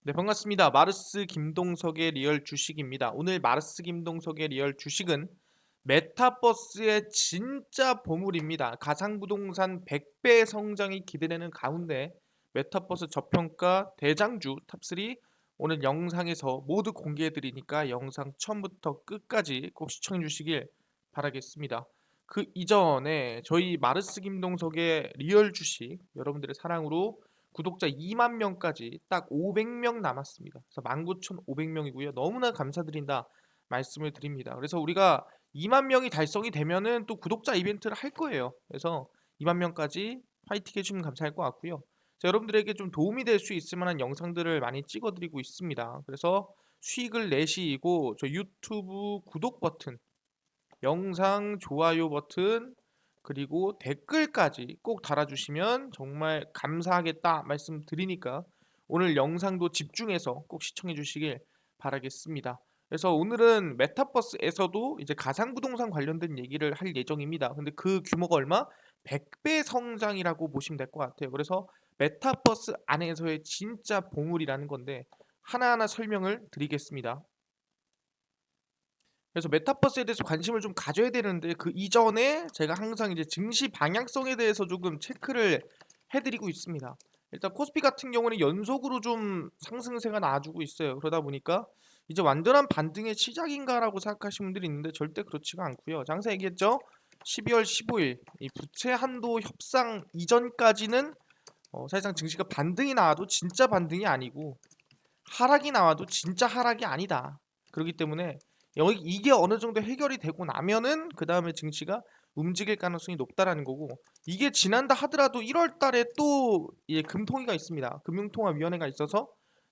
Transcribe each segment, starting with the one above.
네, 반갑습니다. 마르스 김동석의 리얼 주식입니다. 오늘 마르스 김동석의 리얼 주식은 메타버스의 진짜 보물입니다. 가상부동산 100배 성장이 기대되는 가운데 메타버스 저평가 대장주 탑3 오늘 영상에서 모두 공개해 드리니까 영상 처음부터 끝까지 꼭 시청해 주시길 바라겠습니다. 그 이전에 저희 마르스 김동석의 리얼 주식 여러분들의 사랑으로 구독자 2만 명까지 딱 500명 남았습니다. 그래서 19,500명이고요. 너무나 감사드린다 말씀을 드립니다. 그래서 우리가 2만 명이 달성이 되면은 또 구독자 이벤트를 할 거예요. 그래서 2만 명까지 파이팅 해주시면 감사할 것 같고요. 자, 여러분들에게 좀 도움이 될 수 있을 만한 영상들을 많이 찍어드리고 있습니다. 그래서 수익을 내시고 저 유튜브 구독 버튼, 영상 좋아요 버튼, 그리고 댓글까지 꼭 달아주시면 정말 감사하겠다 말씀드리니까 오늘 영상도 집중해서 꼭 시청해 주시길 바라겠습니다. 그래서 오늘은 메타버스에서도 이제 가상부동산 관련된 얘기를 할 예정입니다. 근데 그 규모가 얼마? 100배 성장이라고 보시면 될 것 같아요. 그래서 메타버스 안에서의 진짜 보물이라는 건데 하나하나 설명을 드리겠습니다. 그래서 메타버스에 대해서 관심을 좀 가져야 되는데 그 이전에 제가 항상 이제 증시 방향성에 대해서 조금 체크를 해드리고 있습니다. 일단 코스피 같은 경우는 연속으로 좀 상승세가 나와주고 있어요. 그러다 보니까 이제 완전한 반등의 시작인가라고 생각하시는 분들이 있는데 절대 그렇지가 않고요. 장사 얘기했죠. 12월 15일 이 부채 한도 협상 이전까지는 사실상 증시가 반등이 나와도 진짜 반등이 아니고 하락이 나와도 진짜 하락이 아니다. 그렇기 때문에 여기 이게 어느 정도 해결이 되고 나면은 그 다음에 증시가 움직일 가능성이 높다라는 거고, 이게 지난다 하더라도 1월 달에 또 금통위가 있습니다. 금융통화위원회가 있어서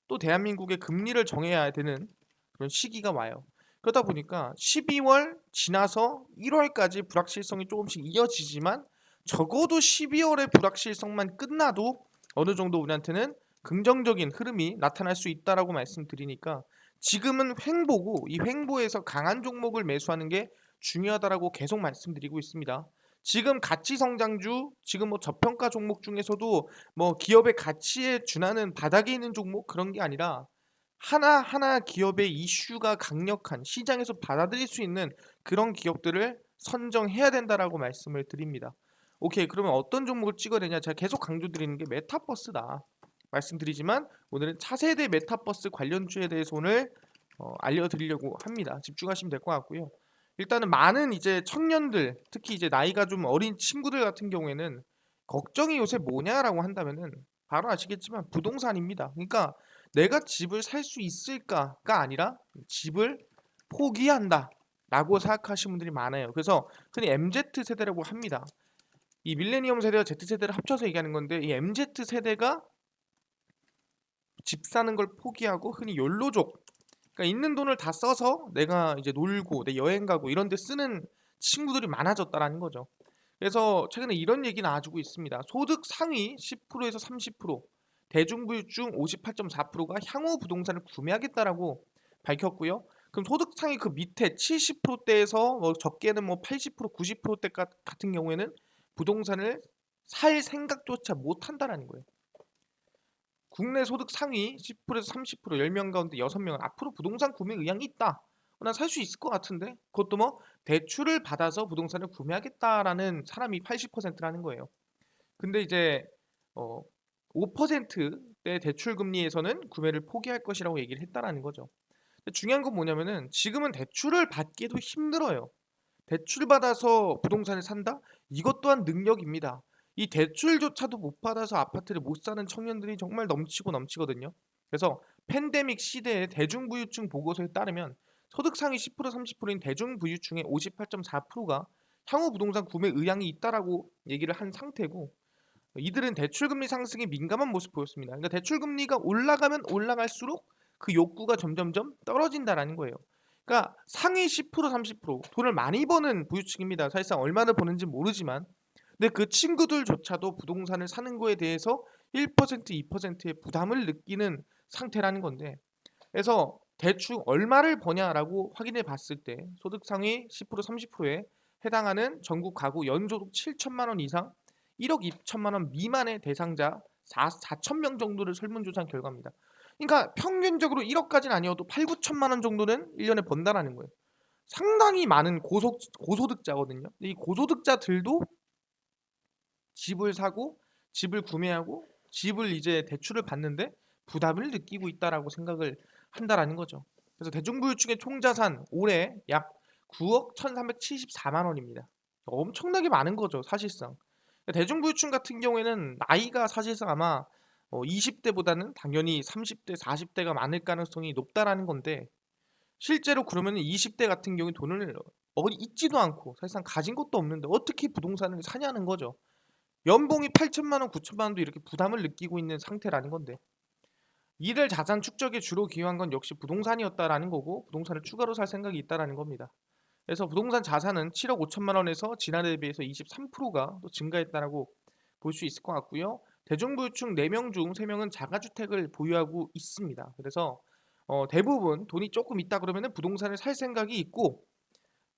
또 대한민국의 금리를 정해야 되는 그런 시기가 와요. 그러다 보니까 12월 지나서 1월까지 불확실성이 조금씩 이어지지만 적어도 12월의 불확실성만 끝나도 어느 정도 우리한테는 긍정적인 흐름이 나타날 수 있다라고 말씀드리니까 지금은 횡보고 이 횡보에서 강한 종목을 매수하는 게 중요하다라고 계속 말씀드리고 있습니다. 지금 가치 성장주, 지금 뭐 저평가 종목 중에서도 뭐 기업의 가치에 준하는 바닥에 있는 종목 그런 게 아니라 하나하나 기업의 이슈가 강력한 시장에서 받아들일 수 있는 그런 기업들을 선정해야 된다라고 말씀을 드립니다. 오케이, 그러면 어떤 종목을 찍어야 되냐? 제가 계속 강조드리는 게 메타버스다 말씀드리지만 오늘은 차세대 메타버스 관련주에 대해서 오늘 알려드리려고 합니다. 집중하시면 될 것 같고요. 일단은 많은 이제 청년들, 특히 이제 나이가 좀 어린 친구들 같은 경우에는 걱정이 요새 뭐냐라고 한다면은 바로 아시겠지만 부동산입니다. 그러니까 내가 집을 살 수 있을까가 아니라 집을 포기한다 라고 생각하시는 분들이 많아요. 그래서 흔히 MZ 세대라고 합니다. 이 밀레니엄 세대와 Z 세대를 합쳐서 얘기하는 건데 이 MZ 세대가 집 사는 걸 포기하고 흔히 욜로족, 그러니까 있는 돈을 다 써서 내가 이제 놀고 내 여행 가고 이런 데 쓰는 친구들이 많아졌다라는 거죠. 그래서 최근에 이런 얘기 나와주고 있습니다. 소득 상위 10%에서 30%, 대중부유층 58.4%가 향후 부동산을 구매하겠다라고 밝혔고요. 그럼 소득 상위 그 밑에 70%대에서 뭐 적게는 뭐 80%, 90%대 같은 경우에는 부동산을 살 생각조차 못 한다라는 거예요. 국내 소득 상위 10%에서 30%, 10명 가운데 6명은 앞으로 부동산 구매 의향이 있다. 난 살 수 있을 것 같은데? 그것도 뭐 대출을 받아서 부동산을 구매하겠다라는 사람이 80%라는 거예요. 근데 이제 어 5%대 대출 금리에서는 구매를 포기할 것이라고 얘기를 했다라는 거죠. 근데 중요한 건 뭐냐면은 지금은 대출을 받기도 힘들어요. 대출 받아서 부동산을 산다? 이것 또한 능력입니다. 이 대출조차도 못 받아서 아파트를 못 사는 청년들이 정말 넘치고 넘치거든요. 그래서 팬데믹 시대의 대중부유층 보고서에 따르면 소득 상위 10% 30%인 대중부유층의 58.4%가 향후 부동산 구매 의향이 있다라고 얘기를 한 상태고, 이들은 대출금리 상승에 민감한 모습 보였습니다. 그러니까 대출금리가 올라가면 올라갈수록 그 욕구가 점점점 떨어진다라는 거예요. 그러니까 상위 10% 30% 돈을 많이 버는 부유층입니다. 사실상 얼마나 버는지 모르지만, 근데 그 친구들조차도 부동산을 사는 거에 대해서 1% 2%의 부담을 느끼는 상태라는 건데, 그래서 대충 얼마를 버냐라고 확인해 봤을 때 소득 상위 10% 30%에 해당하는 전국 가구 연소득 7천만 원 이상 1억 2천만 원 미만의 대상자 4천 명 정도를 설문조사한 결과입니다. 그러니까 평균적으로 1억까지는 아니어도 8-9천만 원 정도는 1년에 번다라는 거예요. 상당히 많은 고소득자거든요. 이 고소득자들도 집을 사고 집을 구매하고 집을 이제 대출을 받는데 부담을 느끼고 있다라고 생각을 한다라는 거죠. 그래서 대중부유층의 총자산 올해 약 9억 1,374만 원입니다. 엄청나게 많은 거죠, 사실상. 대중부유층 같은 경우에는 나이가 사실상 아마 20대보다는 당연히 30대, 40대가 많을 가능성이 높다라는 건데 실제로 그러면 20대 같은 경우에 돈을 어디 있지도 않고 사실상 가진 것도 없는데 어떻게 부동산을 사냐는 거죠. 연봉이 8천만 원, 9천만 원도 이렇게 부담을 느끼고 있는 상태라는 건데 이를 자산 축적에 주로 기여한 건 역시 부동산이었다라는 거고 부동산을 추가로 살 생각이 있다라는 겁니다. 그래서 부동산 자산은 7억 5천만 원에서 지난해에 비해서 23%가 또 증가했다라고 볼 수 있을 것 같고요. 대중부유층 4명 중 3명은 자가주택을 보유하고 있습니다. 그래서 대부분 돈이 조금 있다 그러면은 부동산을 살 생각이 있고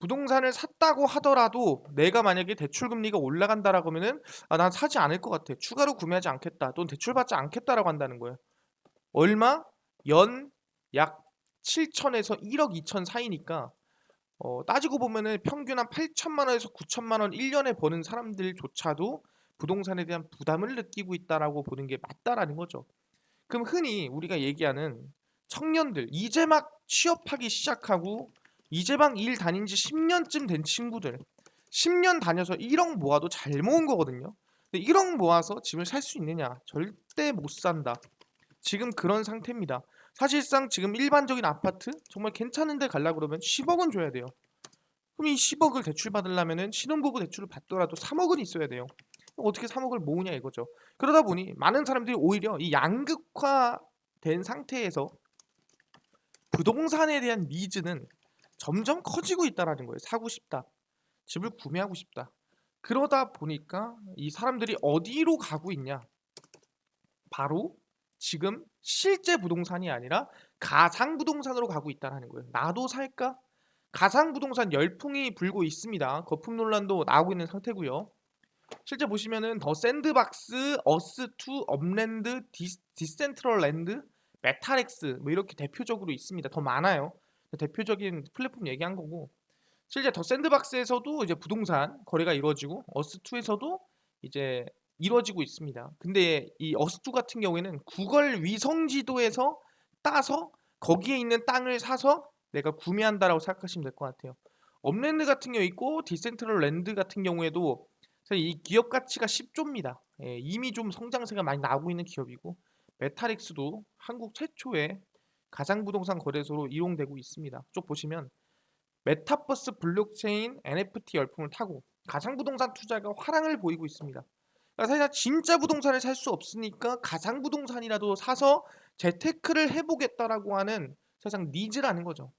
부동산을 샀다고 하더라도 내가 만약에 대출 금리가 올라간다라고 하면은 난 사지 않을 것 같아. 추가로 구매하지 않겠다. 또는 대출받지 않겠다라고 한다는 거예요. 얼마? 연 약 7천에서 1억 2천 사이니까 따지고 보면은 평균 한 8천만 원에서 9천만 원 1년에 버는 사람들조차도 부동산에 대한 부담을 느끼고 있다라고 보는 게 맞다라는 거죠. 그럼 흔히 우리가 얘기하는 청년들 이제 막 취업하기 시작하고 이제 막 일 다닌 지 10년쯤 된 친구들 10년 다녀서 1억 모아도 잘 모은 거거든요. 근데 1억 모아서 집을 살 수 있느냐? 절대 못 산다. 지금 그런 상태입니다. 사실상 지금 일반적인 아파트 정말 괜찮은 데 가려고 그러면 10억은 줘야 돼요. 그럼 이 10억을 대출 받으려면은 신혼부부 대출을 받더라도 3억은 있어야 돼요. 어떻게 3억을 모으냐 이거죠. 그러다 보니 많은 사람들이 오히려 이 양극화된 상태에서 부동산에 대한 니즈는 점점 커지고 있다라는 거예요. 사고 싶다. 집을 구매하고 싶다. 그러다 보니까 이 사람들이 어디로 가고 있냐? 바로 지금 실제 부동산이 아니라 가상 부동산으로 가고 있다라는 거예요. 나도 살까? 가상 부동산 열풍이 불고 있습니다. 거품 논란도 나오고 있는 상태고요. 실제 보시면은 더 샌드박스, 어스2, 업랜드, 디센트럴랜드, 메타렉스 뭐 이렇게 대표적으로 있습니다. 더 많아요. 대표적인 플랫폼 얘기한 거고 실제 더 샌드박스에서도 이제 부동산 거래가 이루어지고 어스2에서도 이제 이루어지고 있습니다. 근데 이 어스2 같은 경우에는 구글 위성 지도에서 따서 거기에 있는 땅을 사서 내가 구매한다라고 생각하시면 될 것 같아요. 업랜드 같은 경우 있고 디센트럴랜드 같은 경우에도 사실 이 기업 가치가 10조입니다. 예, 이미 좀 성장세가 많이 나오고 있는 기업이고 메타릭스도 한국 최초의 가상부동산 거래소로 이용되고 있습니다. 쭉 보시면 메타버스 블록체인 NFT 열풍을 타고 가상부동산 투자가 화랑을 보이고 있습니다. 그러니까 사실 진짜 부동산을 살 수 없으니까 가상부동산이라도 사서 재테크를 해보겠다라고 하는 세상 니즈라는 거죠.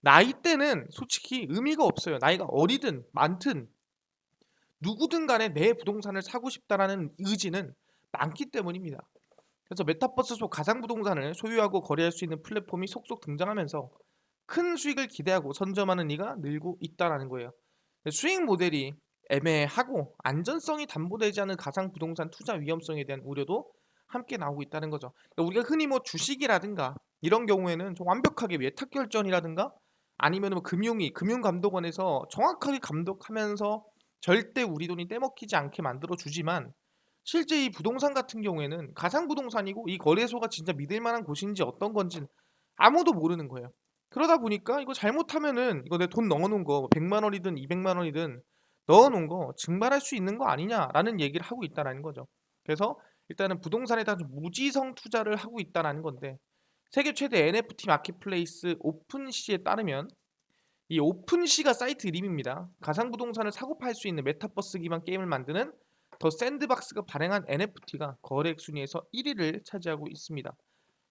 나이대는 솔직히 의미가 없어요. 나이가 어리든 많든 누구든 간에 내 부동산을 사고 싶다라는 의지는 많기 때문입니다. 그래서 메타버스 속 가상부동산을 소유하고 거래할 수 있는 플랫폼이 속속 등장하면서 큰 수익을 기대하고 선점하는 이가 늘고 있다라는 거예요. 수익 모델이 애매하고 안전성이 담보되지 않은 가상 부동산 투자 위험성에 대한 우려도 함께 나오고 있다는 거죠. 그러니까 우리가 흔히 뭐 주식이라든가 이런 경우에는 좀 완벽하게 예탁 결전이라든가 아니면 뭐 금융감독원에서 정확하게 감독하면서 절대 우리 돈이 떼먹히지 않게 만들어 주지만 실제 이 부동산 같은 경우에는 가상 부동산이고 이 거래소가 진짜 믿을 만한 곳인지 어떤 건지 아무도 모르는 거예요. 그러다 보니까 이거 잘못하면은 이거 내 돈 넣어놓은 거 100만 원이든 200만 원이든 넣어놓은 거 증발할 수 있는 거 아니냐라는 얘기를 하고 있다라는 거죠. 그래서 일단은 부동산에다 좀 무지성 투자를 하고 있다라는 건데 세계 최대 NFT 마켓플레이스 오픈시에 따르면 이 오픈시가 사이트 이름입니다. 가상 부동산을 사고 팔 수 있는 메타버스 기반 게임을 만드는 더 샌드박스가 발행한 NFT가 거래액 순위에서 1위를 차지하고 있습니다.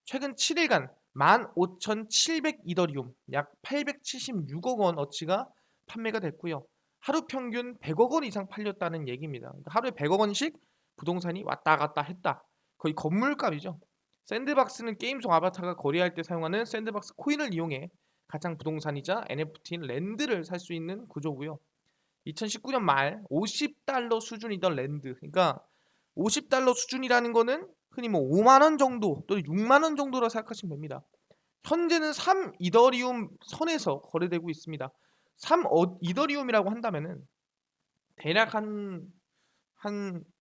최근 7일간 15,700 이더리움 약 876억 원 어치가 판매가 됐고요. 하루 평균 100억 원 이상 팔렸다는 얘기입니다. 그러니까 하루에 100억 원씩 부동산이 왔다 갔다 했다. 거의 건물값이죠. 샌드박스는 게임 속 아바타가 거래할 때 사용하는 샌드박스 코인을 이용해 가상 부동산이자 NFT인 랜드를 살 수 있는 구조고요. 2019년 말 50달러 수준이던 랜드. 그러니까 50달러 수준이라는 거는 흔히 뭐 5만 원 정도 또는 6만 원 정도라 생각하시면 됩니다. 현재는 3 이더리움 선에서 거래되고 있습니다. 3 이더리움이라고 한다면은 대략 한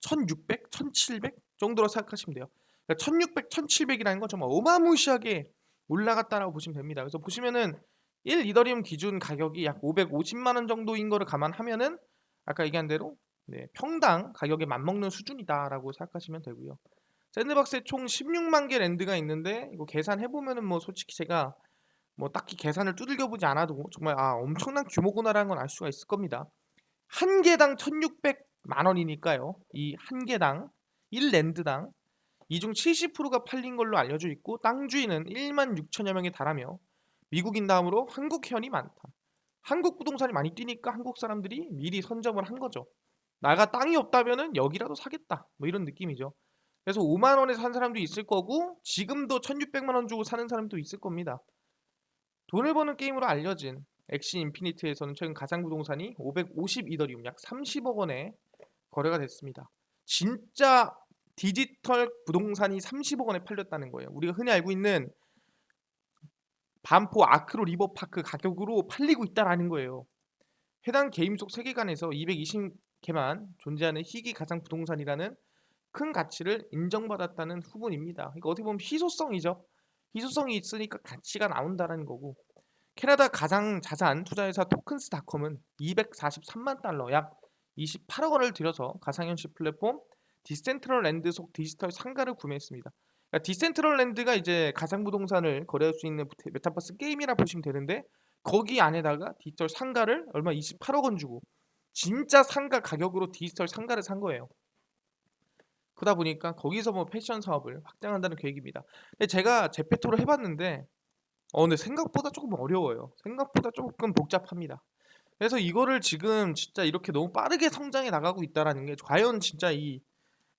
1600, 1700 정도로 생각하시면 돼요. 그러니까 1600, 1700이라는 건 정말 어마무시하게 올라갔다라고 보시면 됩니다. 그래서 보시면은 1 이더리움 기준 가격이 약 550만 원 정도인 거를 감안하면은 아까 얘기한 대로 네, 평당 가격에 맞먹는 수준이다라고 생각하시면 되고요. 샌드박스에 총 16만 개 랜드가 있는데 이거 계산해 보면은 뭐 솔직히 제가 뭐 딱히 계산을 두들겨 보지 않아도 정말 엄청난 규모구나라는 건 알 수가 있을 겁니다. 한 개당 1,600만 원이니까요. 이 한 개당 1랜드당 이 중 70%가 팔린 걸로 알려져 있고 땅 주인은 1만 6천여 명에 달하며 미국인 다음으로 한국 회원이 많다. 한국 부동산이 많이 뛰니까 한국 사람들이 미리 선점을 한 거죠. 나가 땅이 없다면은 여기라도 사겠다. 뭐 이런 느낌이죠. 그래서 5만 원에 산 사람도 있을 거고 지금도 1,600만 원 주고 사는 사람도 있을 겁니다. 돈을 버는 게임으로 알려진 엑시 인피니트에서는 최근 가상 부동산이 550 이더리움 약 30억 원에 거래가 됐습니다. 진짜 디지털 부동산이 30억 원에 팔렸다는 거예요. 우리가 흔히 알고 있는 반포 아크로 리버파크 가격으로 팔리고 있다라는 거예요. 해당 게임 속 세계관에서 220개만 존재하는 희귀 가상 부동산이라는 큰 가치를 인정받았다는 후문입니다. 그러니까 어떻게 보면 희소성이죠. 희소성이 있으니까 가치가 나온다는 거고 캐나다 가상 자산 투자회사 토큰스닷컴은 243만 달러 약 28억 원을 들여서 가상현실 플랫폼 디센트럴랜드 속 디지털 상가를 구매했습니다. 그러니까 디센트럴랜드가 이제 가상 부동산을 거래할 수 있는 메타버스 게임이라 보시면 되는데 거기 안에다가 디지털 상가를 얼마 28억 원 주고 진짜 상가 가격으로 디지털 상가를 산 거예요. 그러다 보니까 거기서 뭐 패션 사업을 확장한다는 계획입니다. 근데 제가 제페토를 해봤는데 근데 생각보다 조금 어려워요. 생각보다 조금 복잡합니다. 그래서 이거를 지금 진짜 이렇게 너무 빠르게 성장해 나가고 있다라는 게 과연 진짜 이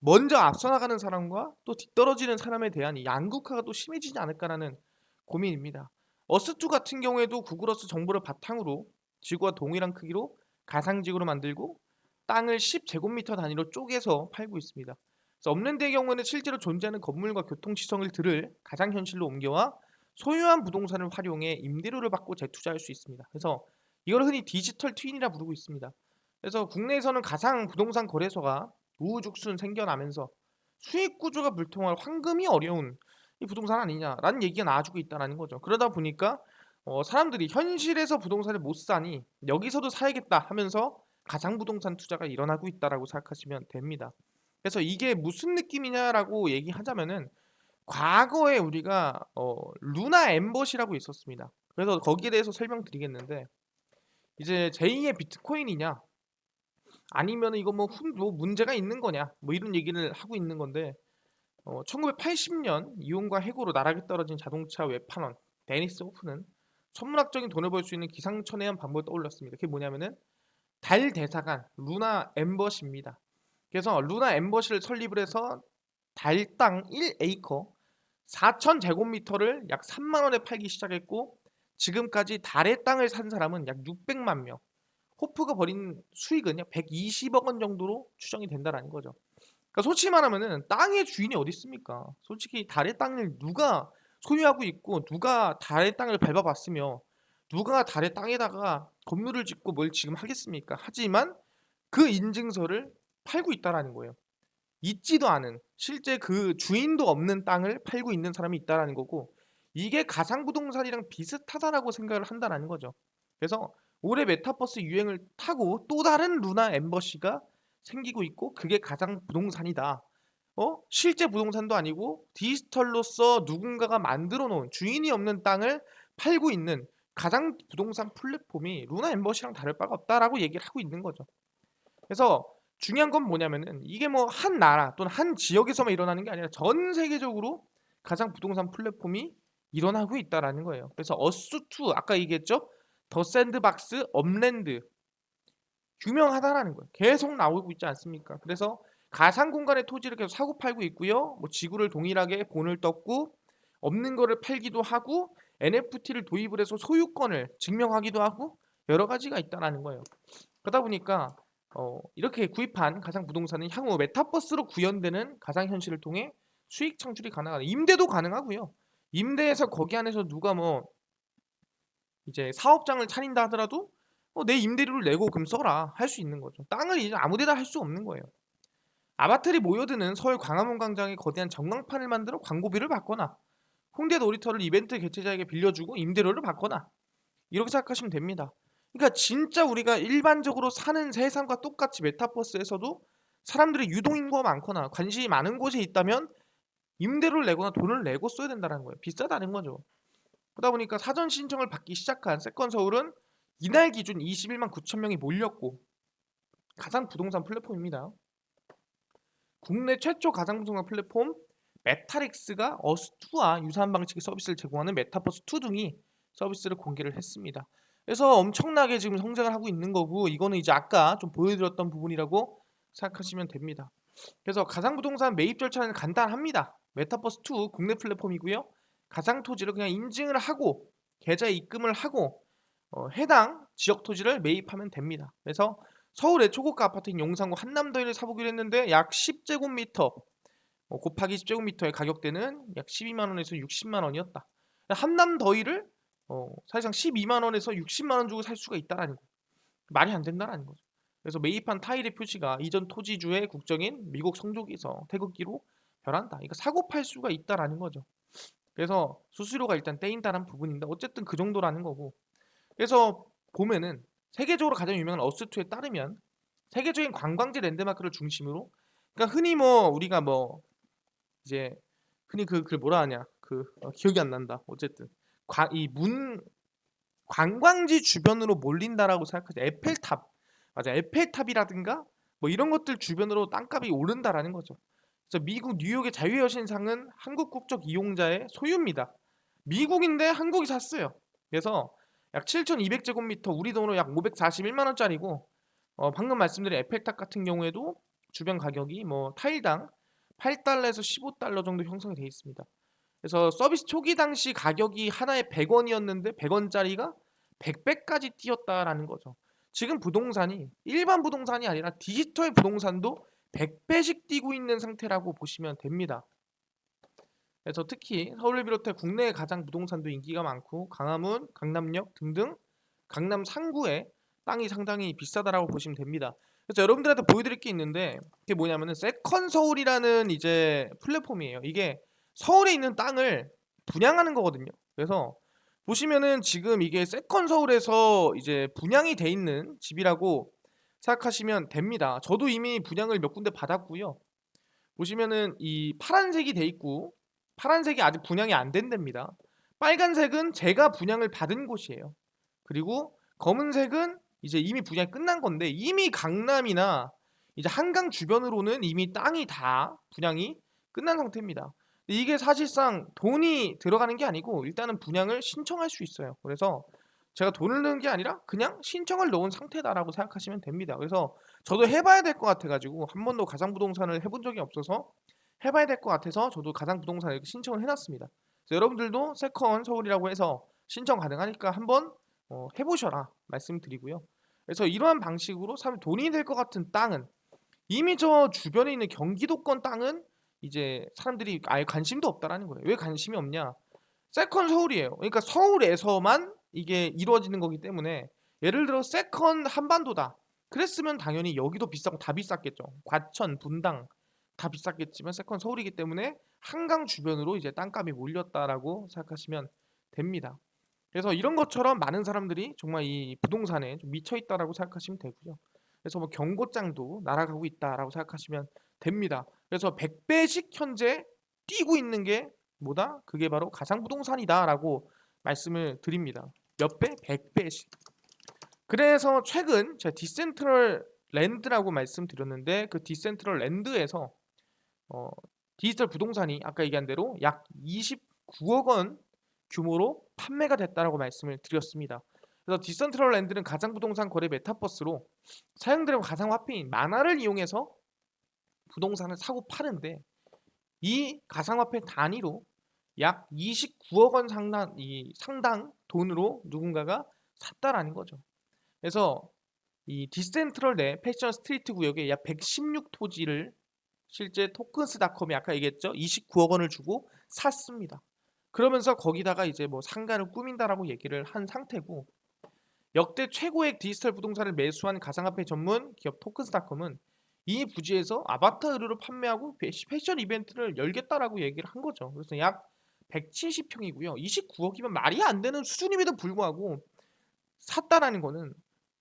먼저 앞서 나가는 사람과 또 뒤떨어지는 사람에 대한 이 양극화가 또 심해지지 않을까라는 고민입니다. 어스2 같은 경우에도 구글어스 정보를 바탕으로 지구와 동일한 크기로 가상지구를 만들고 땅을 10제곱미터 단위로 쪼개서 팔고 있습니다. 그래서 업랜드의 경우에는 실제로 존재하는 건물과 교통시설들을 가상현실로 옮겨와 소유한 부동산을 활용해 임대료를 받고 재투자할 수 있습니다. 그래서 이걸 흔히 디지털 트윈이라 부르고 있습니다. 그래서 국내에서는 가상 부동산 거래소가 우후죽순 생겨나면서 수익 구조가 불통할 황금이 어려운 이 부동산 아니냐라는 얘기가 나와주고 있다는 거죠. 그러다 보니까 사람들이 현실에서 부동산을 못 사니 여기서도 사야겠다 하면서 가상 부동산 투자가 일어나고 있다라고 생각하시면 됩니다. 그래서 이게 무슨 느낌이냐라고 얘기하자면은 과거에 우리가 루나 엠버시라고 있었습니다. 그래서 거기에 대해서 설명드리겠는데 이제 제2의 비트코인이냐 아니면 이거 뭐 문제가 있는 거냐 뭐 이런 얘기를 하고 있는 건데 1980년 이혼과 해고로 나락에 떨어진 자동차 웹판원 데니스 호프는 천문학적인 돈을 벌 수 있는 기상천외한 방법을 떠올렸습니다. 그게 뭐냐면은 달 대사관 루나 엠버시입니다. 그래서 루나 엠버시를 설립을 해서 달 땅 1에이커 4,000제곱미터를 약 3만 원에 팔기 시작했고 지금까지 달의 땅을 산 사람은 약 600만 명. 호프가 벌인 수익은 약 120억 원 정도로 추정이 된다라는 거죠. 그러니까 솔직히 말하면은 땅의 주인이 어디 있습니까? 솔직히 달의 땅을 누가 소유하고 있고 누가 달의 땅을 밟아봤으며 누가 달의 땅에다가 건물을 짓고 뭘 지금 하겠습니까? 하지만 그 인증서를 팔고 있다라는 거예요. 있지도 않은 실제 그 주인도 없는 땅을 팔고 있는 사람이 있다라는 거고 이게 가상부동산이랑 비슷하다라고 생각을 한다라는 거죠. 그래서 올해 메타버스 유행을 타고 또 다른 루나 엠버시가 생기고 있고 그게 가상부동산이다. 실제 부동산도 아니고 디지털로서 누군가가 만들어 놓은 주인이 없는 땅을 팔고 있는 가상 부동산 플랫폼이 루나 엠버시랑 다를 바가 없다라고 얘기를 하고 있는 거죠. 그래서 중요한 건 뭐냐면은 이게 뭐 한 나라 또는 한 지역에서만 일어나는 게 아니라 전 세계적으로 가상 부동산 플랫폼이 일어나고 있다라는 거예요. 그래서 어스2 아까 얘기했죠? 더 샌드박스, 업랜드 유명하다라는 거예요. 계속 나오고 있지 않습니까? 그래서 가상 공간의 토지를 계속 사고 팔고 있고요. 뭐 지구를 동일하게 본을 떴고 없는 거를 팔기도 하고 NFT를 도입을 해서 소유권을 증명하기도 하고 여러 가지가 있다라는 거예요. 그러다 보니까 이렇게 구입한 가상 부동산은 향후 메타버스로 구현되는 가상 현실을 통해 수익 창출이 가능하다. 임대도 가능하고요. 임대해서 거기 안에서 누가 뭐 이제 사업장을 차린다 하더라도 내 임대료를 내고 그럼 써라 할 수 있는 거죠. 땅을 이제 아무데나 할 수 없는 거예요. 아바타리 모여드는 서울 광화문 광장에 거대한 전광판을 만들어 광고비를 받거나 홍대 놀이터를 이벤트 개최자에게 빌려주고 임대료를 받거나 이렇게 생각하시면 됩니다. 그러니까 진짜 우리가 일반적으로 사는 세상과 똑같이 메타버스에서도 사람들이 유동인구가 많거나 관심이 많은 곳에 있다면 임대료를 내거나 돈을 내고 써야 된다는 거예요. 비싸다는 거죠. 그러다 보니까 사전 신청을 받기 시작한 세컨서울은 이날 기준 21만 9천 명이 몰렸고 가상 부동산 플랫폼입니다. 국내 최초 가상 부동산 플랫폼 메타릭스가 어스2와 유사한 방식의 서비스를 제공하는 메타버스2 등이 서비스를 공개를 했습니다. 그래서 엄청나게 지금 성장을 하고 있는 거고 이거는 이제 아까 좀 보여드렸던 부분이라고 생각하시면 됩니다. 그래서 가상 부동산 매입 절차는 간단합니다. 메타버스2 국내 플랫폼이고요. 가상 토지를 그냥 인증을 하고 계좌에 입금을 하고 해당 지역 토지를 매입하면 됩니다. 그래서 서울의 초고가 아파트인 용산구 한남더위를 사보기로 했는데 약 10제곱미터 곱하기 10제곱미터의 가격대는 약 12만원에서 60만원이었다. 한남더위를 사실상 12만원에서 60만원 주고 살 수가 있다라는 거. 말이 안 된다라는 거죠. 그래서 매입한 타일의 표시가 이전 토지주의 국적인 미국 성조기에서 태극기로 변한다. 그러니까 사고 팔 수가 있다라는 거죠. 그래서 수수료가 일단 떼인다는 부분인데 어쨌든 그 정도라는 거고. 그래서 보면은 세계적으로 가장 유명한 어스2에 따르면 세계적인 관광지 랜드마크를 중심으로 그러니까 흔히 뭐 우리가 뭐 이제 흔히 그 뭐라 하냐 기억이 안 난다. 어쨌든 이문 관광지 주변으로 몰린다라고 생각하죠. 에펠탑 맞아 에펠탑이라든가 뭐 이런 것들 주변으로 땅값이 오른다라는 거죠. 그래서 미국 뉴욕의 자유의 여신상은 한국 국적 이용자의 소유입니다. 미국인데 한국이 샀어요. 그래서 약 7,200제곱미터 우리 돈으로 약 541만 원짜리고 방금 말씀드린 에펠탑 같은 경우에도 주변 가격이 뭐 타일당 8달러에서 15달러 정도 형성이 되어 있습니다. 그래서 서비스 초기 당시 가격이 하나에 100원이었는데 100원짜리가 100배까지 뛰었다라는 거죠. 지금 부동산이 일반 부동산이 아니라 디지털 부동산도 100배씩 뛰고 있는 상태라고 보시면 됩니다. 그래서 특히 서울을 비롯해 국내의 가장 부동산도 인기가 많고 강화문, 강남역 등등 강남 상구에 땅이 상당히 비싸다라고 보시면 됩니다. 그래서 여러분들한테 보여드릴 게 있는데 그게 뭐냐면은 세컨서울이라는 이제 플랫폼이에요. 이게 서울에 있는 땅을 분양하는 거거든요. 그래서 보시면은 지금 이게 세컨서울에서 이제 분양이 돼 있는 집이라고 생각하시면 됩니다. 저도 이미 분양을 몇 군데 받았고요. 보시면은 이 파란색이 돼 있고 파란색이 아직 분양이 안 된 데입니다. 빨간색은 제가 분양을 받은 곳이에요. 그리고 검은색은 이제 이미 분양이 끝난 건데 이미 강남이나 이제 한강 주변으로는 이미 땅이 다 분양이 끝난 상태입니다. 이게 사실상 돈이 들어가는 게 아니고 일단은 분양을 신청할 수 있어요. 그래서 제가 돈을 넣은 게 아니라 그냥 신청을 넣은 상태다라고 생각하시면 됩니다. 그래서 저도 해봐야 될 것 같아가지고 한 번도 가상부동산을 해본 적이 없어서 해봐야 될 것 같아서 저도 가상부동산에 이렇게 신청을 해놨습니다. 그래서 여러분들도 세컨 서울이라고 해서 신청 가능하니까 한번 해보셔라 말씀드리고요. 그래서 이러한 방식으로 사람 돈이 될 것 같은 땅은 이미 저 주변에 있는 경기도권 땅은 이제 사람들이 아예 관심도 없다라는 거예요. 왜 관심이 없냐? 세컨 서울이에요. 그러니까 서울에서만 이게 이루어지는 거기 때문에 예를 들어 세컨 한반도다. 그랬으면 당연히 여기도 비싸고 다 비쌌겠죠. 과천, 분당 다 비쌌겠지만 세컨 서울이기 때문에 한강 주변으로 이제 땅값이 몰렸다라고 생각하시면 됩니다. 그래서 이런 것처럼 많은 사람들이 정말 이 부동산에 좀 미쳐 있다라고 생각하시면 되고요. 그래서 뭐 경고장도 날아가고 있다라고 생각하시면 됩니다. 그래서 100배씩 현재 뛰고 있는 게 뭐다? 그게 바로 가상부동산이다라고 말씀을 드립니다. 몇 배? 100배씩. 그래서 최근 제가 디센트럴 랜드라고 말씀드렸는데 그 디센트럴 랜드에서 디지털 부동산이 아까 얘기한 대로 약 29억 원 규모로 판매가 됐다라고 말씀을 드렸습니다. 그래서 디센트럴 랜드는 가상부동산 거래 메타버스로 사용되는 가상화폐인 마나를 이용해서 부동산을 사고 파는데 이 가상화폐 단위로 약 29억 원 상당 돈으로 누군가가 샀다라는 거죠. 그래서 이 디센트럴 내 패션 스트리트 구역에 약 116토지를 실제 토큰스닷컴이 아까 얘기했죠. 29억 원을 주고 샀습니다. 그러면서 거기다가 이제 뭐 상가를 꾸민다라고 얘기를 한 상태고, 역대 최고액 디지털 부동산을 매수한 가상화폐 전문 기업 토큰스닷컴은 이 부지에서 아바타 의류를 판매하고 패션 이벤트를 열겠다라고 얘기를 한 거죠. 그래서 약 170평이고요. 29억이면 말이 안 되는 수준임에도 불구하고 샀다라는 거는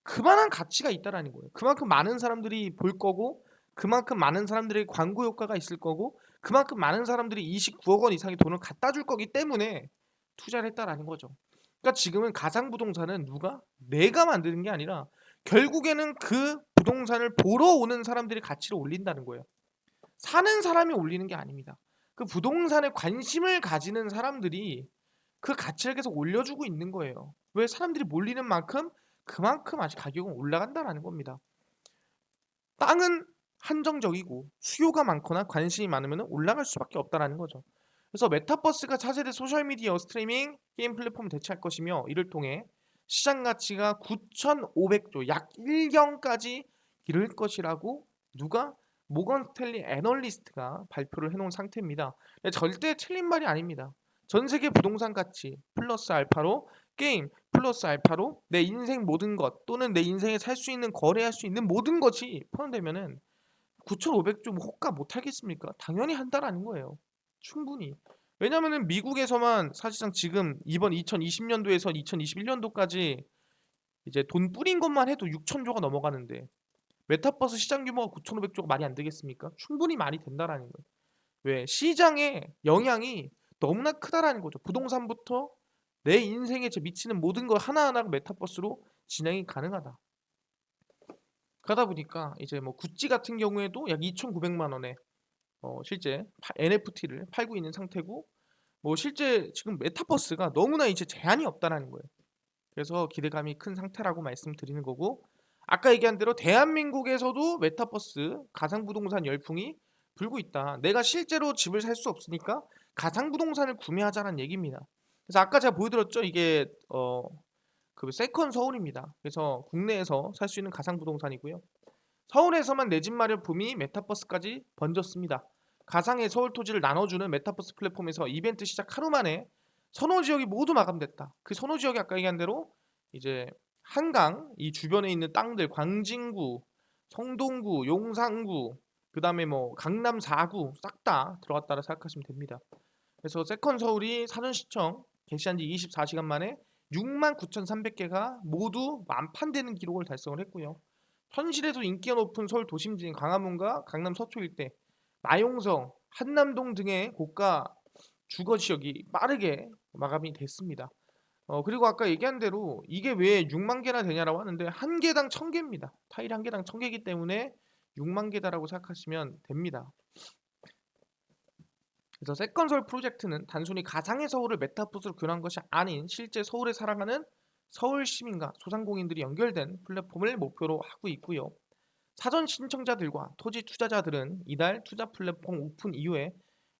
그만한 가치가 있다라는 거예요. 그만큼 많은 사람들이 볼 거고, 그만큼 많은 사람들의 광고 효과가 있을 거고, 그만큼 많은 사람들이 29억 원 이상의 돈을 갖다 줄 거기 때문에 투자를 했다라는 거죠. 그러니까 지금은 가상 부동산은 누가 내가 만드는 게 아니라 결국에는 그 부동산을 보러 오는 사람들이 가치를 올린다는 거예요. 사는 사람이 올리는 게 아닙니다. 그 부동산에 관심을 가지는 사람들이 그 가치를 계속 올려주고 있는 거예요. 왜? 사람들이 몰리는 만큼 그만큼 아직 가격은 올라간다라는 겁니다. 땅은 한정적이고 수요가 많거나 관심이 많으면 올라갈 수밖에 없다라는 거죠. 그래서 메타버스가 차세대 소셜미디어 스트리밍 게임 플랫폼을 대체할 것이며, 이를 통해 시장 가치가 9,500조, 약 1경까지 이를 것이라고 누가? 모건 스탠리 애널리스트가 발표를 해놓은 상태입니다. 절대 틀린 말이 아닙니다. 전 세계 부동산 가치 플러스 알파로 게임 플러스 알파로 내 인생 모든 것, 또는 내 인생에 살 수 있는, 거래할 수 있는 모든 것이 포함되면은 9,500조 뭐 호가 못 하겠습니까? 당연히 한다라는 거예요. 충분히. 왜냐면은 미국에서만 사실상 지금 이번 2020년도에서 2021년도까지 이제 돈 뿌린 것만 해도 6,000조가 넘어가는데, 메타버스 시장 규모가 9,500조가 말이 안 되겠습니까? 충분히 말이 된다라는 거예요. 왜? 시장의 영향이 너무나 크다라는 거죠. 부동산부터 내 인생에 미치는 모든 걸 하나하나가 메타버스로 진행이 가능하다. 그러다 보니까 이제 뭐 구찌 같은 경우에도 약 2,900만 원에 실제 NFT를 팔고 있는 상태고, 뭐 실제 지금 메타버스가 너무나 이제 제한이 없다라는 거예요. 그래서 기대감이 큰 상태라고 말씀드리는 거고, 아까 얘기한 대로 대한민국에서도 메타버스 가상부동산 열풍이 불고 있다. 내가 실제로 집을 살 수 없으니까 가상부동산을 구매하자는 얘기입니다. 그래서 아까 제가 보여드렸죠. 이게 그 세컨 서울입니다. 그래서 국내에서 살 수 있는 가상부동산이고요. 서울에서만 내 집 마련 붐이 메타버스까지 번졌습니다. 가상의 서울 토지를 나눠주는 메타버스 플랫폼에서 이벤트 시작 하루 만에 선호 지역이 모두 마감됐다. 그 선호 지역이 아까 얘기한 대로 이제 한강 이 주변에 있는 땅들, 광진구, 성동구, 용산구, 그 다음에 뭐 강남 4구 싹 다 들어갔다고 생각하시면 됩니다. 그래서 세컨 서울이 사전시청 개시한 지 24시간 만에 69,300개가 모두 만판되는 기록을 달성을 했고요. 현실에서 인기가 높은 서울 도심지인 광화문과 강남 서초 일대, 마용성, 한남동 등의 고가 주거 지역이 빠르게 마감이 됐습니다. 그리고 아까 얘기한 대로 이게 왜 6만 개나 되냐라고 하는데, 한 개당 1,000개입니다. 타일 한 개당 1,000개이기 때문에 6만 개다라고 생각하시면 됩니다. 그래서 세컨서울 프로젝트는 단순히 가상의 서울을 메타버스로 교환한 것이 아닌 실제 서울에 살아가는 서울 시민과 소상공인들이 연결된 플랫폼을 목표로 하고 있고요. 사전 신청자들과 토지 투자자들은 이달 투자 플랫폼 오픈 이후에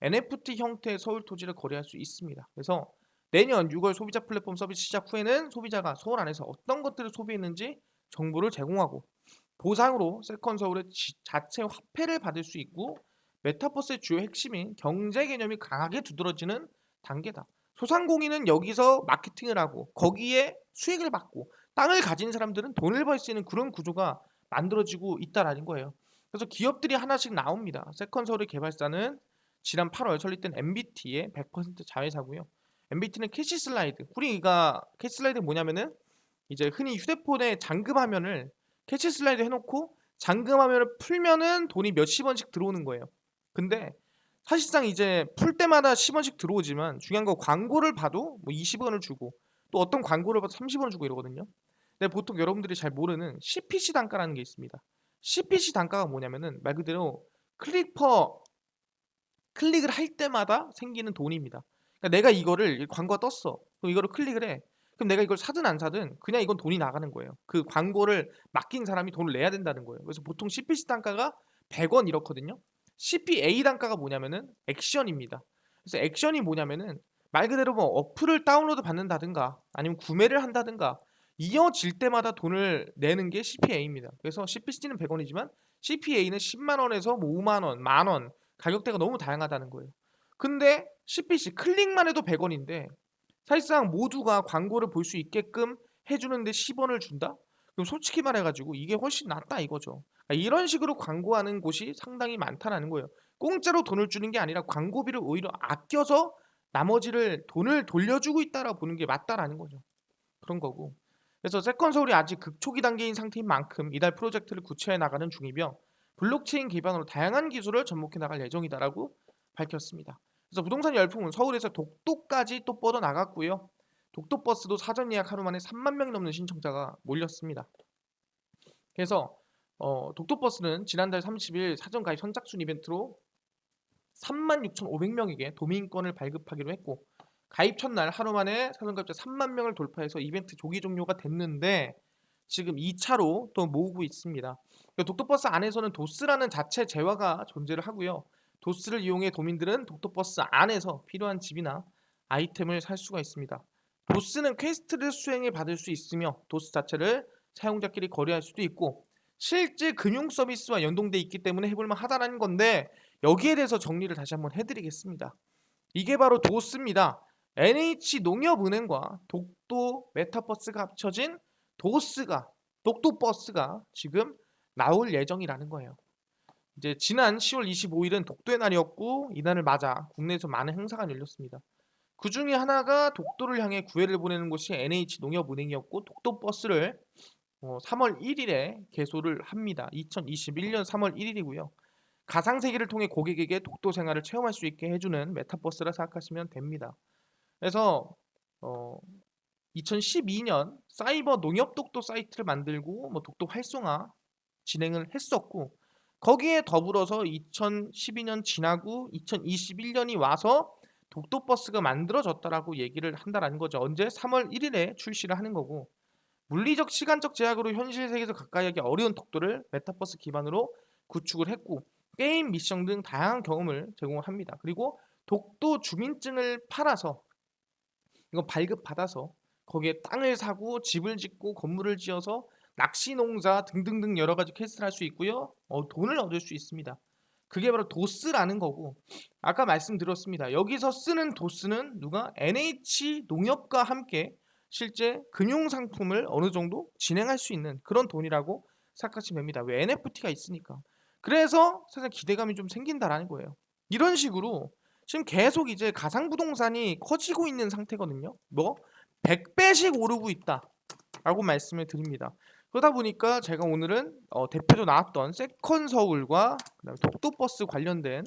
NFT 형태의 서울 토지를 거래할 수 있습니다. 그래서 내년 6월 소비자 플랫폼 서비스 시작 후에는 소비자가 서울 안에서 어떤 것들을 소비했는지 정보를 제공하고, 보상으로 세컨서울의 자체 화폐를 받을 수 있고, 메타버스의 주요 핵심인 경제 개념이 강하게 두드러지는 단계다. 소상공인은 여기서 마케팅을 하고 거기에 수익을 받고, 땅을 가진 사람들은 돈을 벌 수 있는 그런 구조가 만들어지고 있다라는 거예요. 그래서 기업들이 하나씩 나옵니다. 세컨서울의 개발사는 지난 8월 설립된 MBT의 100% 자회사고요. MBT는 캐시슬라이드. 우리가 캐시슬라이드 뭐냐면은 이제 흔히 휴대폰에 잠금화면을 캐시슬라이드 해놓고 잠금화면을 풀면은 돈이 몇십 원씩 들어오는 거예요. 근데 사실상 이제 풀 때마다 10원씩 들어오지만 중요한 거, 광고를 봐도 뭐 20원을 주고 또 어떤 광고를 봐도 30원을 주고 이러거든요. 근데 보통 여러분들이 잘 모르는 CPC 단가라는 게 있습니다. CPC 단가가 뭐냐면은 말 그대로 클릭을 할 때마다 생기는 돈입니다. 그러니까 내가 이거를 광고가 떴어. 그럼 이거를 클릭을 해. 그럼 내가 이걸 사든 안 사든 그냥 이건 돈이 나가는 거예요. 그 광고를 맡긴 사람이 돈을 내야 된다는 거예요. 그래서 보통 CPC 단가가 100원 이렇거든요. CPA 단가가 뭐냐면은 액션입니다. 그래서 액션이 뭐냐면은 말 그대로 뭐 어플을 다운로드 받는다든가 아니면 구매를 한다든가 이어질 때마다 돈을 내는 게 CPA입니다. 그래서 CPC는 100원이지만 CPA는 10만원에서 뭐 5만원, 만원 가격대가 너무 다양하다는 거예요. 근데 CPC 클릭만 해도 100원인데 사실상 모두가 광고를 볼 수 있게끔 해주는데 10원을 준다? 그럼 솔직히 말해가지고 이게 훨씬 낫다 이거죠. 그러니까 이런 식으로 광고하는 곳이 상당히 많다는 거예요. 공짜로 돈을 주는 게 아니라 광고비를 오히려 아껴서 나머지를 돈을 돌려주고 있다라고 보는 게 맞다라는 거죠. 그런 거고. 그래서 세컨서울이 아직 극초기 단계인 상태인 만큼 이달 프로젝트를 구체화해 나가는 중이며 블록체인 기반으로 다양한 기술을 접목해 나갈 예정이다라고 밝혔습니다. 그래서 부동산 열풍은 서울에서 독도까지 또 뻗어 나갔고요. 독도버스도 사전 예약 하루 만에 3만 명 넘는 신청자가 몰렸습니다. 그래서 독도버스는 지난달 30일 사전 가입 선착순 이벤트로 36,500명에게 도민권을 발급하기로 했고 가입 첫날 하루 만에 사전 가입자 3만 명을 돌파해서 이벤트 조기 종료가 됐는데 지금 2차로 또 모으고 있습니다. 독도버스 안에서는 도스라는 자체 재화가 존재를 하고요. 도스를 이용해 도민들은 독도버스 안에서 필요한 집이나 아이템을 살 수가 있습니다. 도스는 퀘스트를 수행해 받을 수 있으며 도스 자체를 사용자끼리 거래할 수도 있고 실제 금융 서비스와 연동돼 있기 때문에 해볼만 하다는 건데 여기에 대해서 정리를 다시 한번 해드리겠습니다. 이게 바로 도스입니다. NH농협은행과 독도 메타버스가 합쳐진 독도버스가 지금 나올 예정이라는 거예요. 이제 지난 10월 25일은 독도의 날이었고 이날을 맞아 국내에서 많은 행사가 열렸습니다. 그 중에 하나가 독도를 향해 구애를 보내는 곳이 NH농협은행이었고 독도버스를 3월 1일에 개소를 합니다. 2021년 3월 1일이고요. 가상세계를 통해 고객에게 독도 생활을 체험할 수 있게 해주는 메타버스라 생각하시면 됩니다. 그래서 2012년 사이버 농협 독도 사이트를 만들고 뭐 독도 활성화 진행을 했었고 거기에 더불어서 2012년 지나고 2021년이 와서 독도버스가 만들어졌다라고 얘기를 한다라는 거죠. 언제? 3월 1일에 출시를 하는 거고 물리적 시간적 제약으로 현실 세계에서 가까이 하기 어려운 독도를 메타버스 기반으로 구축을 했고 게임 미션 등 다양한 경험을 제공합니다. 그리고 독도 주민증을 팔아서 이거 발급받아서 거기에 땅을 사고 집을 짓고 건물을 지어서 낚시 농사 등등등 여러 가지 퀘스트를 할 수 있고요. 돈을 얻을 수 있습니다. 그게 바로 도스라는 거고 아까 말씀드렸습니다. 여기서 쓰는 도스는 누가 NH 농협과 함께 실제 금융 상품을 어느 정도 진행할 수 있는 그런 돈이라고 생각하시면 됩니다. 왜 NFT가 있으니까. 그래서 사실 기대감이 좀 생긴다라는 거예요. 이런 식으로 지금 계속 이제 가상부동산이 커지고 있는 상태거든요. 뭐 100배씩 오르고 있다라고 말씀을 드립니다. 그러다 보니까 제가 오늘은 대표로 나왔던 세컨서울과 그다음에 독도버스 관련된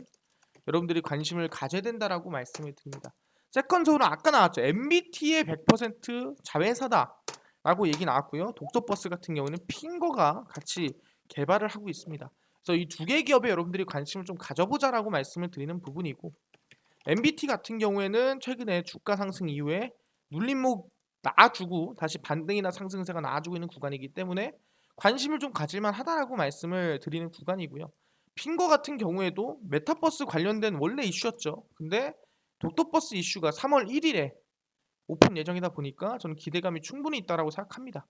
여러분들이 관심을 가져야 된다라고 말씀을 드립니다. 세컨서울은 아까 나왔죠. MBT의 100% 자회사다라고 얘기 나왔고요. 독도버스 같은 경우는 핑거가 같이 개발을 하고 있습니다. 그래서 이 두 개 기업에 여러분들이 관심을 좀 가져보자라고 말씀을 드리는 부분이고 MBT 같은 경우에는 최근에 주가 상승 이후에 눌림목 나아주고 다시 반등이나 상승세가 나아주고 있는 구간이기 때문에 관심을 좀 가질만 하다라고 말씀을 드리는 구간이고요. 핑거 같은 경우에도 메타버스 관련된 원래 이슈였죠. 근데 독도버스 이슈가 3월 1일에 오픈 예정이다 보니까 저는 기대감이 충분히 있다라고 생각합니다.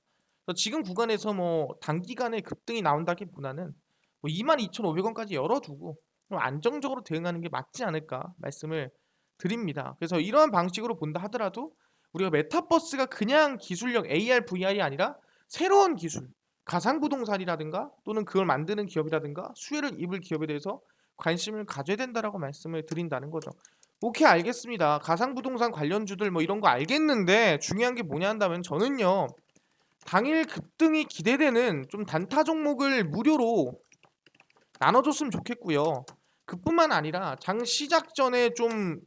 그래서 지금 구간에서 뭐 단기간에 급등이 나온다기보다는 뭐 22,500원까지 열어두고 좀 안정적으로 대응하는 게 맞지 않을까 말씀을 드립니다. 그래서 이러한 방식으로 본다 하더라도 우리가 메타버스가 그냥 기술력 AR, VR이 아니라 새로운 기술, 가상부동산이라든가 또는 그걸 만드는 기업이라든가 수혜를 입을 기업에 대해서 관심을 가져야 된다라고 말씀을 드린다는 거죠. 오케이 알겠습니다. 가상부동산 관련주들 뭐 이런 거 알겠는데 중요한 게 뭐냐 한다면 저는요 당일 급등이 기대되는 좀 단타 종목을 무료로 나눠줬으면 좋겠고요. 그뿐만 아니라 장 시작 전에 좀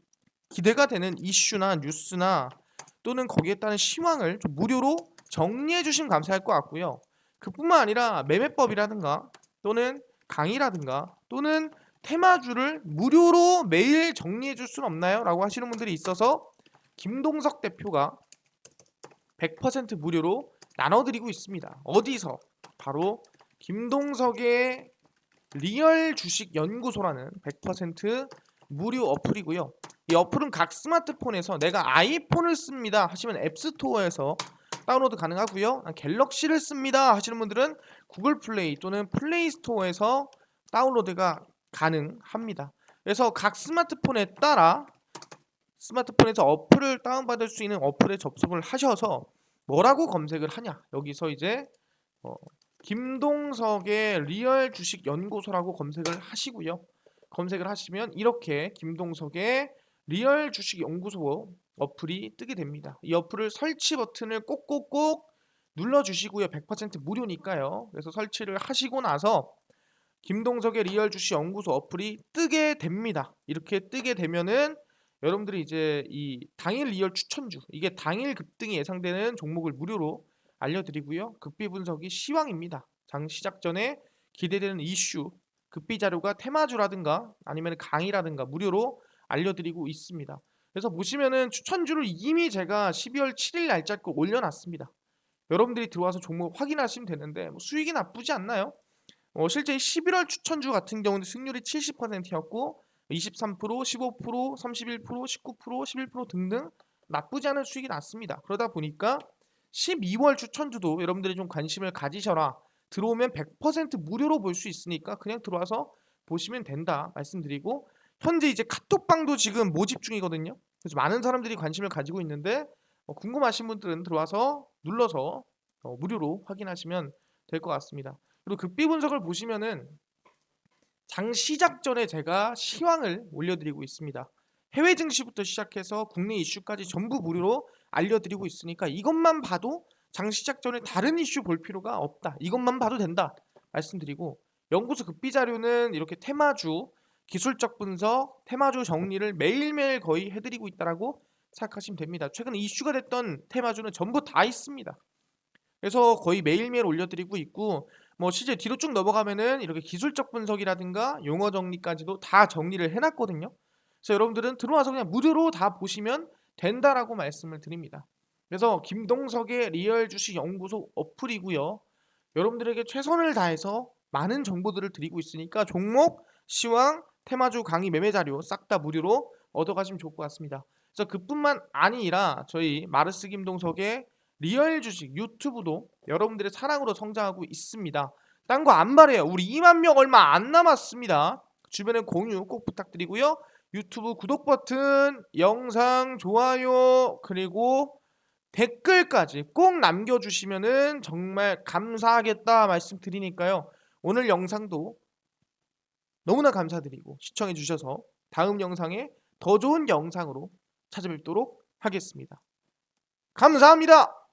기대가 되는 이슈나 뉴스나 또는 거기에 따른 시황을 좀 무료로 정리해 주시면 감사할 것 같고요. 그뿐만 아니라 매매법이라든가 또는 강의라든가 또는 테마주를 무료로 매일 정리해 줄 수는 없나요? 라고 하시는 분들이 있어서 김동석 대표가 100% 무료로 나눠드리고 있습니다. 어디서? 바로 김동석의 리얼 주식 연구소라는 100% 무료 어플이고요. 이 어플은 각 스마트폰에서 내가 아이폰을 씁니다 하시면 앱스토어에서 다운로드 가능하고요. 갤럭시를 씁니다 하시는 분들은 구글 플레이 또는 플레이 스토어에서 다운로드가 가능합니다. 그래서 각 스마트폰에 따라 스마트폰에서 어플을 다운받을 수 있는 어플에 접속을 하셔서 뭐라고 검색을 하냐, 여기서 이제 어, 김동석의 리얼 주식 연구소라고 검색을 하시고요. 검색을 하시면 이렇게 김동석의 리얼 주식 연구소 어플이 뜨게 됩니다. 이 어플을 설치 버튼을 꼭꼭꼭 눌러주시고요. 100% 무료니까요. 그래서 설치를 하시고 나서 김동석의 리얼 주식 연구소 어플이 뜨게 됩니다. 이렇게 뜨게 되면은 여러분들이 이제 이 당일 리얼 추천주, 이게 당일 급등이 예상되는 종목을 무료로 알려드리고요. 급비 분석이 시황입니다. 장 시작 전에 기대되는 이슈, 급비 자료가 테마주라든가 아니면 강의라든가 무료로 알려드리고 있습니다. 그래서 보시면은 추천주를 이미 제가 12월 7일 날짜 거 올려놨습니다. 여러분들이 들어와서 종목 확인하시면 되는데 뭐 수익이 나쁘지 않나요? 실제 11월 추천주 같은 경우는 승률이 70%였고 23%, 15%, 31%, 19%, 11% 등등 나쁘지 않은 수익이 났습니다. 그러다 보니까 12월 추천주도 여러분들이 좀 관심을 가지셔라. 들어오면 100% 무료로 볼 수 있으니까 그냥 들어와서 보시면 된다 말씀드리고, 현재 이제 카톡방도 지금 모집 중이거든요. 그래서 많은 사람들이 관심을 가지고 있는데 궁금하신 분들은 들어와서 눌러서 무료로 확인하시면 될 것 같습니다. 그리고 급비 분석을 보시면은 장 시작 전에 제가 시황을 올려드리고 있습니다. 해외 증시부터 시작해서 국내 이슈까지 전부 무료로 알려드리고 있으니까 이것만 봐도 장 시작 전에 다른 이슈 볼 필요가 없다. 이것만 봐도 된다 말씀드리고, 연구소 급비 자료는 이렇게 테마주 기술적 분석, 테마주 정리를 매일매일 거의 해드리고 있다라고 생각하시면 됩니다. 최근 이슈가 됐던 테마주는 전부 다 있습니다. 그래서 거의 매일매일 올려드리고 있고, 뭐 실제 뒤로 쭉 넘어가면은 이렇게 기술적 분석이라든가 용어 정리까지도 다 정리를 해놨거든요. 그래서 여러분들은 들어와서 그냥 무료로 다 보시면 된다라고 말씀을 드립니다. 그래서 김동석의 리얼 주식 연구소 어플이고요. 여러분들에게 최선을 다해서 많은 정보들을 드리고 있으니까 종목, 시황, 테마주 강의 매매 자료 싹 다 무료로 얻어가시면 좋을 것 같습니다. 그래서 그뿐만 아니라 저희 마르스 김동석의 리얼 주식 유튜브도 여러분들의 사랑으로 성장하고 있습니다. 딴 거 안 바래요. 우리 2만 명 얼마 안 남았습니다. 주변에 공유 꼭 부탁드리고요. 유튜브 구독 버튼, 영상 좋아요, 그리고 댓글까지 꼭 남겨주시면은 정말 감사하겠다 말씀드리니까요. 오늘 영상도 너무나 감사드리고 시청해 주셔서 다음 영상에 더 좋은 영상으로 찾아뵙도록 하겠습니다. 감사합니다.